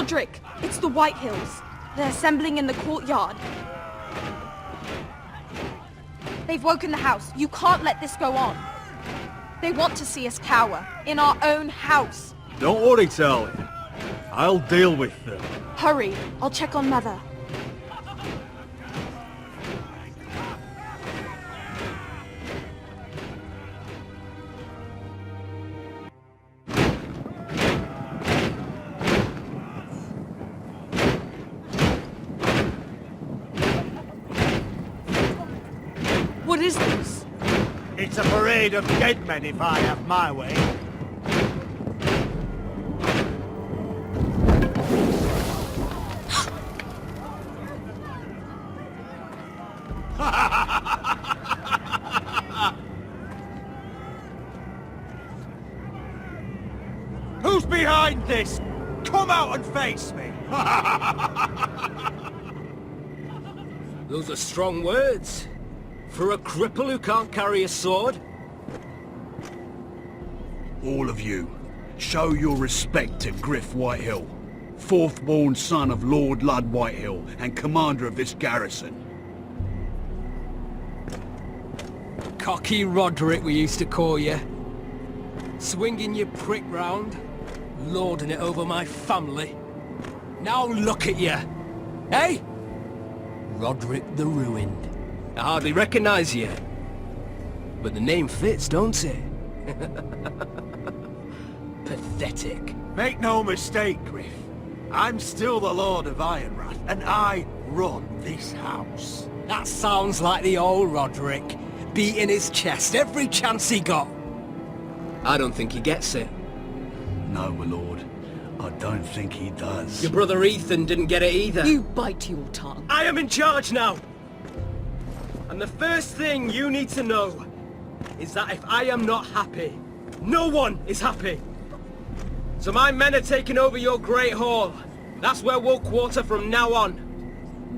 Roderick, it's the Whitehills. They're assembling in the courtyard. They've woken the house. You can't let this go on. They want to see us cower, in our own house. Don't worry, Charlie. I'll deal with them. Hurry, I'll check on Mother. What is this? It's a parade of dead men if I have my way. Who's behind this? Come out and face me! Those are strong words. For a cripple who can't carry a sword? All of you, show your respect to Griff Whitehill, fourth-born son of Lord Ludd Whitehill and commander of this garrison. Cocky Roderick, we used to call you. Swinging your prick round, lording it over my family. Now look at you! Hey? Roderick the Ruined. I hardly recognise you. But the name fits, don't it? Pathetic. Make no mistake, Griff. I'm still the Lord of Ironrath, and I run this house. That sounds like the old Roderick, beating his chest every chance he got. I don't think he gets it. No, my lord. I don't think he does. Your brother Ethan didn't get it either. You bite your tongue. I am in charge now! And the first thing you need to know is that if I am not happy, no one is happy. So my men are taking over your Great Hall. That's where we'll quarter from now on.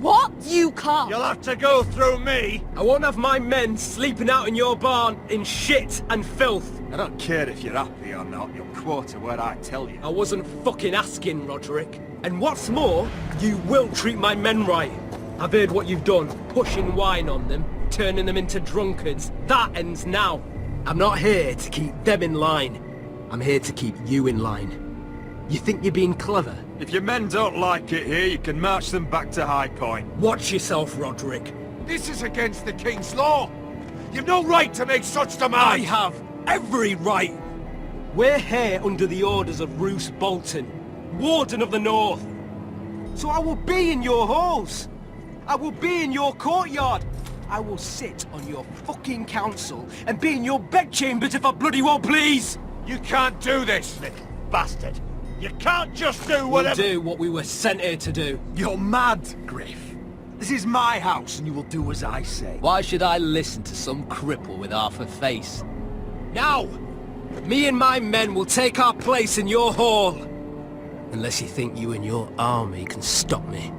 What? You can't. You'll have to go through me. I won't have my men sleeping out in your barn in shit and filth. I don't care if you're happy or not. You'll quarter where I tell you. I wasn't fucking asking, Roderick. And what's more, you will treat my men right. I've heard what you've done, pushing wine on them, turning them into drunkards. That ends now. I'm not here to keep them in line. I'm here to keep you in line. You think you're being clever? If your men don't like it here, you can march them back to High Point. Watch yourself, Roderick. This is against the King's law. You've no right to make such demands. I have every right. We're here under the orders of Roose Bolton, Warden of the North. So I will be in your halls. I will be in your courtyard. I will sit on your fucking council and be in your bedchambers if I bloody well please. You can't do this, little bastard. You can't just do whatever— We'll do what we were sent here to do. You're mad, Griff. This is my house and you will do as I say. Why should I listen to some cripple with half a face? Now, me and my men will take our place in your hall. Unless you think you and your army can stop me.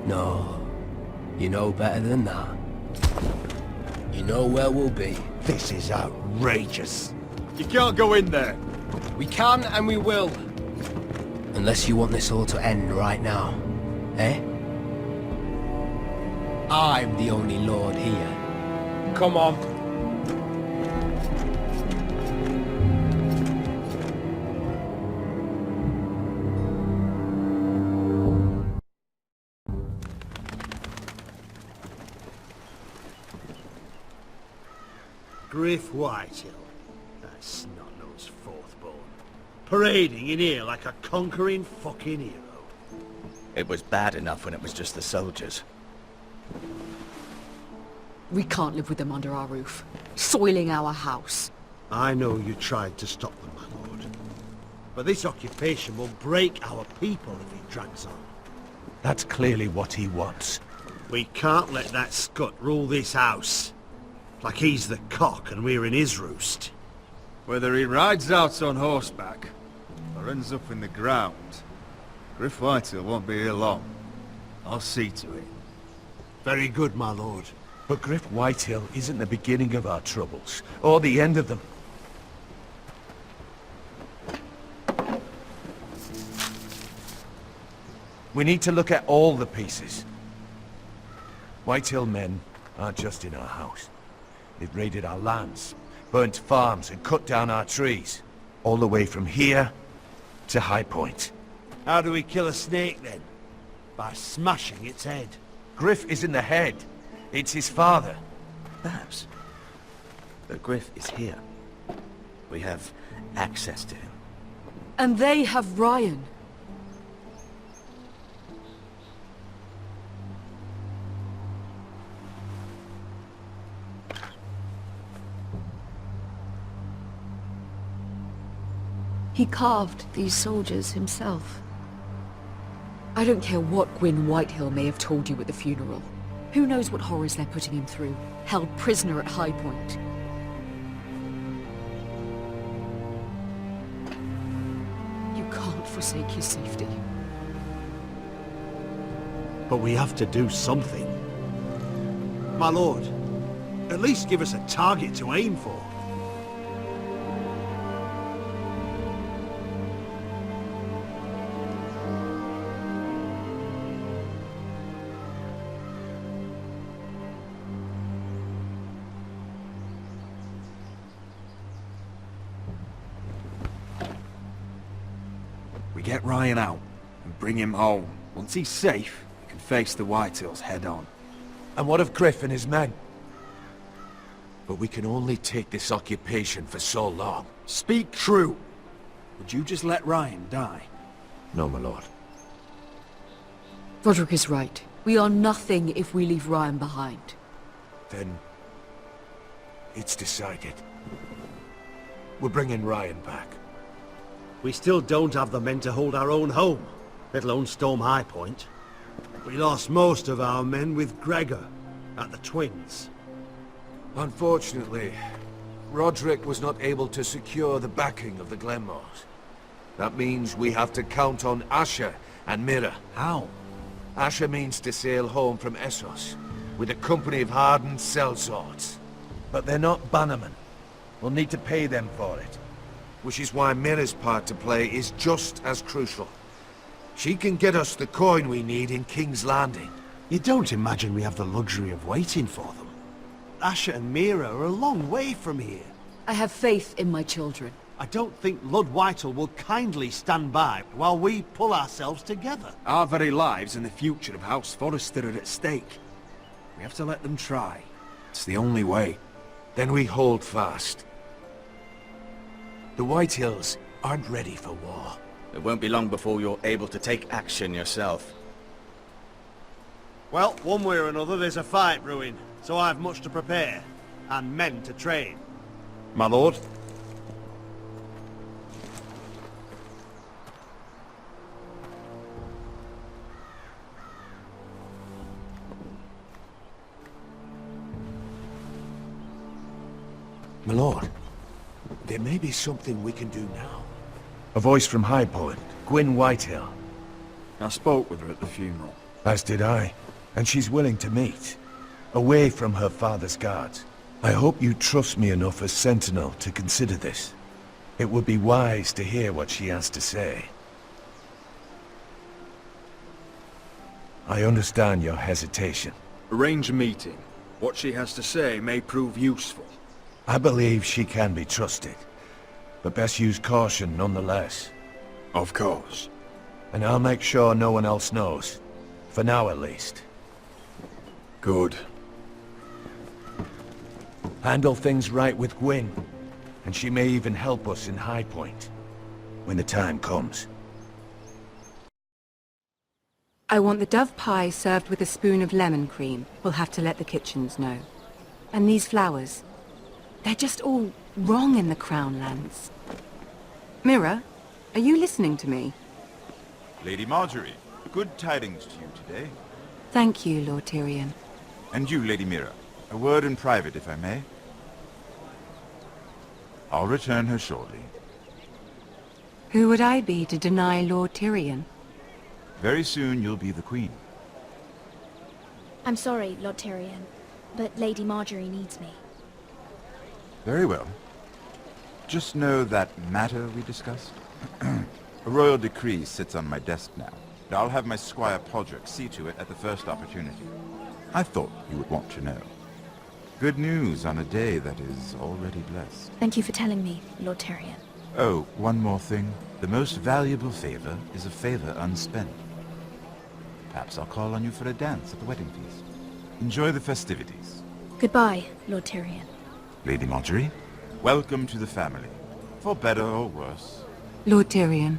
No, you know better than that. You know where we'll be. This is outrageous. You can't go in there. We can and we will. Unless you want this all to end right now. Eh? I'm the only lord here. Come on. Griff Whitehill, that snot-nosed fourth-born, parading in here like a conquering fucking hero. It was bad enough when it was just the soldiers. We can't live with them under our roof, soiling our house. I know you tried to stop them, my lord. But this occupation will break our people if it drags on. That's clearly what he wants. We can't let that scut rule this house. Like he's the cock and we're in his roost. Whether he rides out on horseback or ends up in the ground, Griff Whitehill won't be here long. I'll see to it. Very good, my lord. But Griff Whitehill isn't the beginning of our troubles, or the end of them. We need to look at all the pieces. Whitehill men aren't just in our house. They've raided our lands, burnt farms and cut down our trees. All the way from here to High Point. How do we kill a snake then? By smashing its head. Griff isn't the head. It's his father. Perhaps. But Griff is here. We have access to him. And they have Ryan. He carved these soldiers himself. I don't care what Gwyn Whitehill may have told you at the funeral. Who knows what horrors they're putting him through, held prisoner at High Point. You can't forsake his safety. But we have to do something. My lord, at least give us a target to aim for. We get Ryan out and bring him home. Once he's safe, we can face the Whitehills head on. And what of Griff and his men? But we can only take this occupation for so long. Speak true. Would you just let Ryan die? No, my lord. Roderick is right. We are nothing if we leave Ryan behind. Then... it's decided. We're bringing Ryan back. We still don't have the men to hold our own home, let alone storm High Point. We lost most of our men with Gregor at the Twins. Unfortunately, Roderick was not able to secure the backing of the Glenmores. That means we have to count on Asher and Mira. How? Asher means to sail home from Essos, with a company of hardened sellswords. But they're not bannermen. We'll need to pay them for it. Which is why Mira's part to play is just as crucial. She can get us the coin we need in King's Landing. You don't imagine we have the luxury of waiting for them? Asher and Mira are a long way from here. I have faith in my children. I don't think Lord Whitehill will kindly stand by while we pull ourselves together. Our very lives and the future of House Forrester are at stake. We have to let them try. It's the only way. Then we hold fast. The Whitehills aren't ready for war. It won't be long before you're able to take action yourself. Well, one way or another there's a fight brewing, so I've much to prepare, and men to train. My lord? My lord, there may be something we can do now. A voice from High Point, Gwyn Whitehill. I spoke with her at the funeral. As did I. And she's willing to meet. Away from her father's guards. I hope you trust me enough as Sentinel to consider this. It would be wise to hear what she has to say. I understand your hesitation. Arrange a meeting. What she has to say may prove useful. I believe she can be trusted. But best use caution nonetheless. Of course. And I'll make sure no one else knows. For now at least. Good. Handle things right with Gwyn. And she may even help us in High Point. When the time comes. I want the dove pie served with a spoon of lemon cream. We'll have to let the kitchens know. And these flowers. They're just all wrong in the Crown lands. Mira, are you listening to me? Lady Marjorie, good tidings to you today. Thank you, Lord Tyrion. And you, Lady Mira. A word in private, if I may. I'll return her shortly. Who would I be to deny Lord Tyrion? Very soon you'll be the Queen. I'm sorry, Lord Tyrion, but Lady Marjorie needs me. Very well. Just know that matter we discussed? A royal decree sits on my desk now. I'll have my squire Podrick see to it at the first opportunity. I thought you would want to know. Good news on a day that is already blessed. Thank you for telling me, Lord Tyrion. Oh, one more thing. The most valuable favor is a favor unspent. Perhaps I'll call on you for a dance at the wedding feast. Enjoy the festivities. Goodbye, Lord Tyrion. Lady Marjorie, welcome to the family. For better or worse. Lord Tyrion.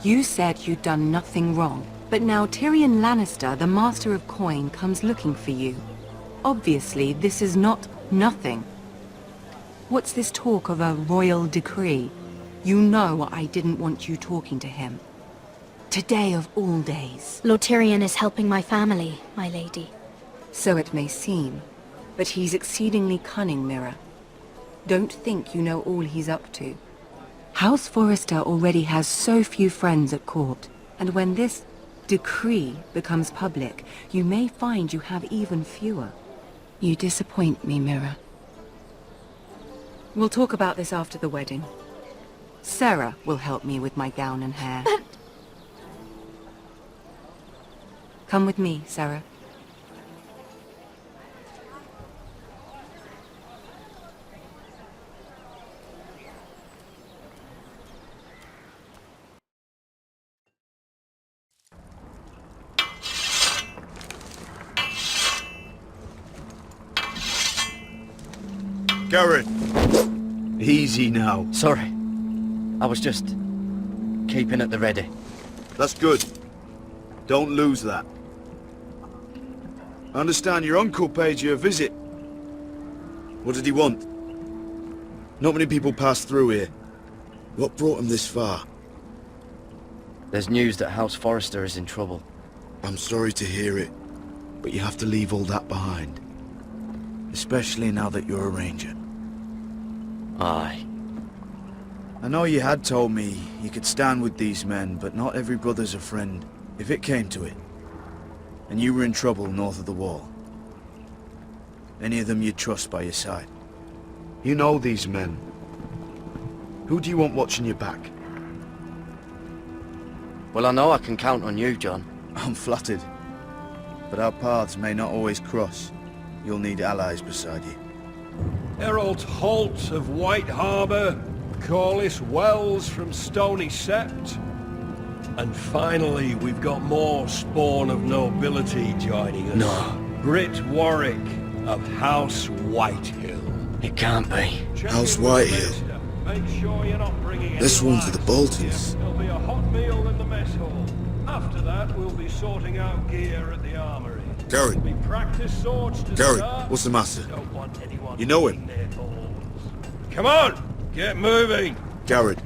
You said you'd done nothing wrong, but now Tyrion Lannister, the Master of Coin, comes looking for you. Obviously, this is not nothing. What's this talk of a royal decree? You know I didn't want you talking to him. Today of all days. Lord Tyrion is helping my family, my lady. So it may seem, but he's exceedingly cunning, Mira. Don't think you know all he's up to. House Forrester already has so few friends at court, and when this decree becomes public, you may find you have even fewer. You disappoint me, Mira. We'll talk about this after the wedding. Sarah will help me with my gown and hair. But... Come with me, Sarah. Garrett! Easy now. Sorry. I was just keeping at the ready. That's good. Don't lose that. I understand your uncle paid you a visit. What did he want? Not many people pass through here. What brought him this far? There's news that House Forrester is in trouble. I'm sorry to hear it, but you have to leave all that behind. Especially now that you're a ranger. Aye. I know you had told me you could stand with these men, but not every brother's a friend, if it came to it. And you were in trouble north of the wall. Any of them you'd trust by your side. You know these men. Who do you want watching your back? Well, I know I can count on you, John. I'm flattered. But our paths may not always cross. You'll need allies beside you. Herald Holt of White Harbour, Corliss Wells from Stony Sept. And finally, we've got more spawn of nobility joining us. No. Brit Warwick of House Whitehill. It can't be. House Whitehill. Make sure you're not bringing This any one's for the lads. Boltons. There'll be a hot meal in the mess hall. After that, we'll be sorting out gear at the armory. Garrett. There'll be practice swords to Garrett, start. what's the matter? Don't want anyone You know him? eating their balls. Come on, get moving. Garrett.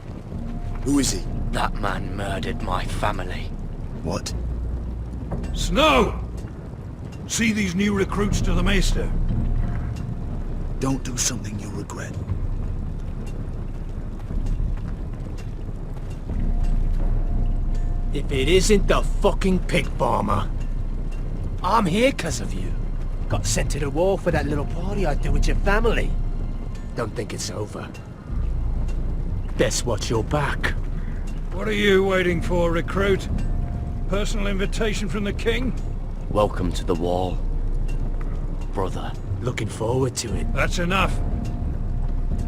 Who is he? That man murdered my family. What? Snow! See these new recruits to the Maester? Don't do something you'll regret. If it isn't the fucking pig farmer. I'm here 'cause of you. Got sent to the war for that little party I did with your family. Don't think it's over. Best watch your back. What are you waiting for, recruit? Personal invitation from the king? Welcome to the wall, brother. Looking forward to it. That's enough.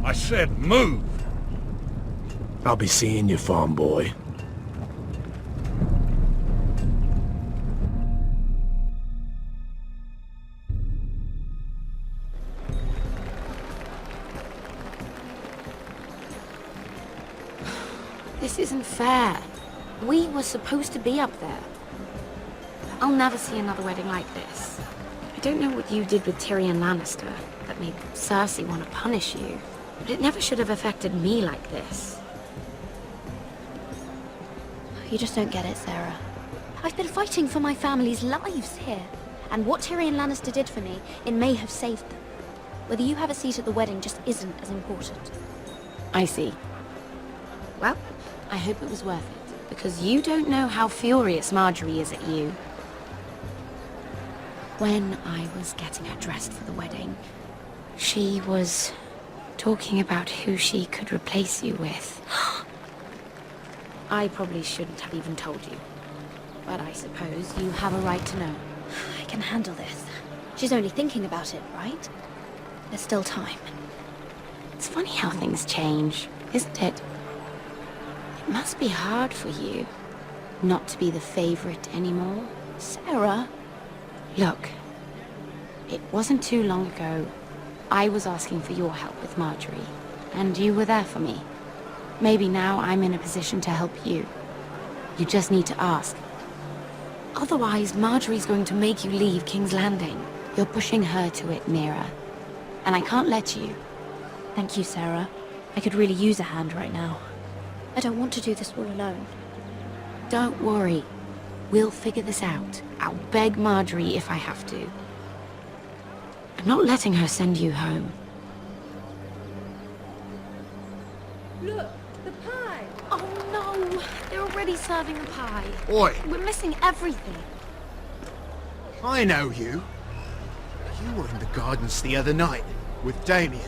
I said move! I'll be seeing you, farm boy. This isn't fair. We were supposed to be up there. I'll never see another wedding like this. I don't know what you did with Tyrion Lannister that made Cersei want to punish you, but it never should have affected me like this. You just don't get it, Sarah. I've been fighting for my family's lives here, and what Tyrion Lannister did for me, it may have saved them. Whether you have a seat at the wedding just isn't as important. I see. Well, I hope it was worth it, because you don't know how furious Marjorie is at you. When I was getting her dressed for the wedding, she was talking about who she could replace you with. I probably shouldn't have even told you. But I suppose you have a right to know. I can handle this. She's only thinking about it, right? There's still time. It's funny how things change, isn't it? It must be hard for you not to be the favorite anymore. Sarah? Look, it wasn't too long ago I was asking for your help with Marjorie, and you were there for me. Maybe now I'm in a position to help you. You just need to ask. Otherwise, Marjorie's going to make you leave King's Landing. You're pushing her to it, Mira. And I can't let you. Thank you, Sarah. I could really use a hand right now. I don't want to do this all alone. Don't worry. We'll figure this out. I'll beg Marjorie if I have to. I'm not letting her send you home. Look, the pie! Oh no! They're already serving the pie. Oi! We're missing everything. I know you. You were in the gardens the other night with Damien.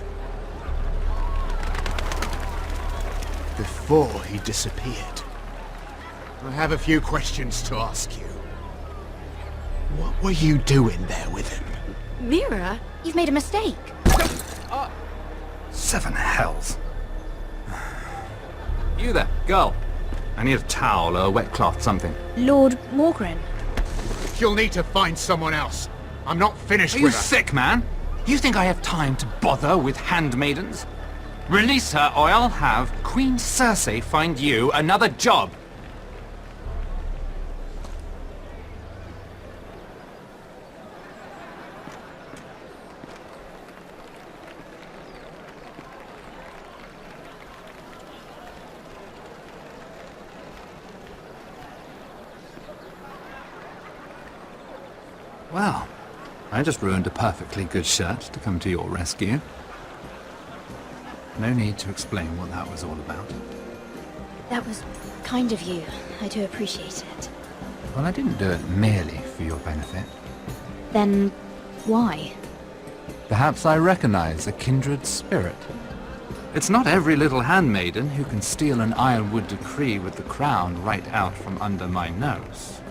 Before he disappeared. I have a few questions to ask you. What were you doing there with him? Mira, you've made a mistake. Seven hells. You there, girl. I need a towel or a wet cloth, something. Lord Morgren. You'll need to find someone else. I'm not finished Are you with her. sick, man? You think I have time to bother with handmaidens? Release her or I'll have Queen Cersei find you another job. Well, I just ruined a perfectly good shirt to come to your rescue. No need to explain what that was all about. That was kind of you. I do appreciate it. Well, I didn't do it merely for your benefit. Then, why? Perhaps I recognize a kindred spirit. It's not every little handmaiden who can steal an ironwood decree with the crown right out from under my nose.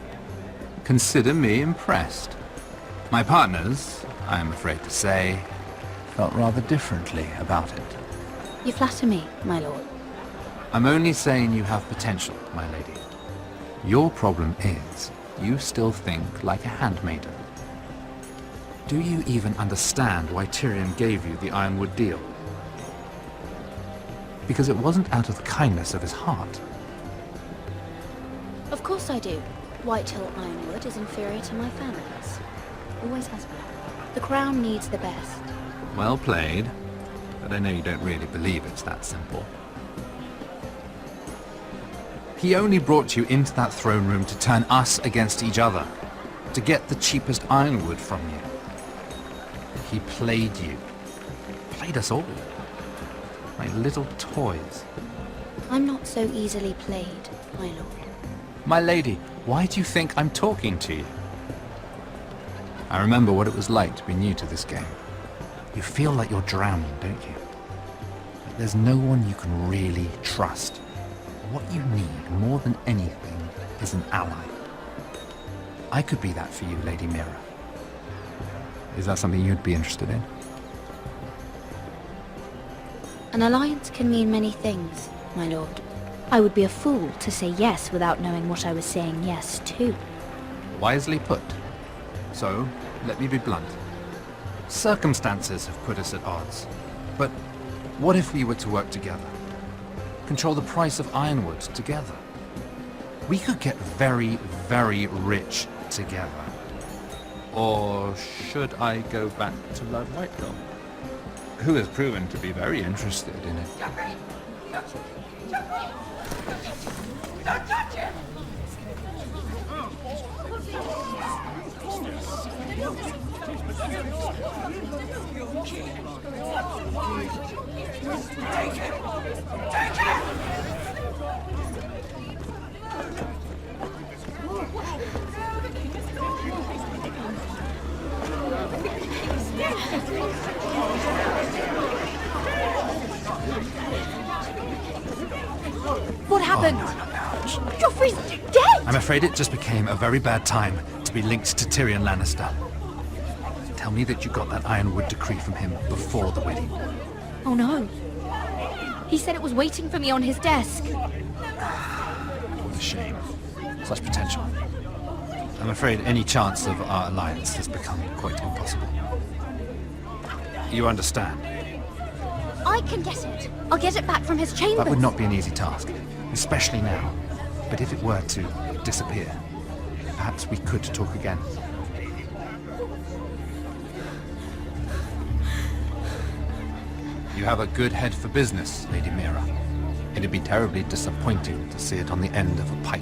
Consider me impressed. My partners, I am afraid to say, felt rather differently about it. You flatter me, my lord. I'm only saying you have potential, my lady. Your problem is, you still think like a handmaiden. Do you even understand why Tyrion gave you the Ironwood deal? Because it wasn't out of the kindness of his heart. Of course I do. Whitehill Ironwood is inferior to my family's. Always has been. The crown needs the best. Well played, but I know you don't really believe it's that simple. He only brought you into that throne room to turn us against each other, to get the cheapest ironwood from you. He played you. Played us all. Like little toys. I'm not so easily played, my lord. My lady, why do you think I'm talking to you? I remember what it was like to be new to this game. You feel like you're drowning, don't you? Like there's no one you can really trust. What you need, more than anything, is an ally. I could be that for you, Lady Mira. Is that something you'd be interested in? An alliance can mean many things, my lord. I would be a fool to say yes without knowing what I was saying yes to. Wisely put. So, let me be blunt. Circumstances have put us at odds. But what if we were to work together? Control the price of ironwood together? We could get very, very rich together. Or should I go back to Lord Whitehill, who has proven to be very interested in it? Don't touch him! Take him! Take him! What happened? Joffrey's dead! I'm afraid it just became a very bad time to be linked to Tyrion Lannister. Tell me that you got that Ironwood decree from him before the wedding. Oh no. He said it was waiting for me on his desk. What a shame. Such potential. I'm afraid any chance of our alliance has become quite impossible. You understand? I can get it. I'll get it back from his chambers. That would not be an easy task, especially now. But if it were to disappear, perhaps we could talk again. You have a good head for business, Lady Mira. It'd be terribly disappointing to see it on the end of a pike.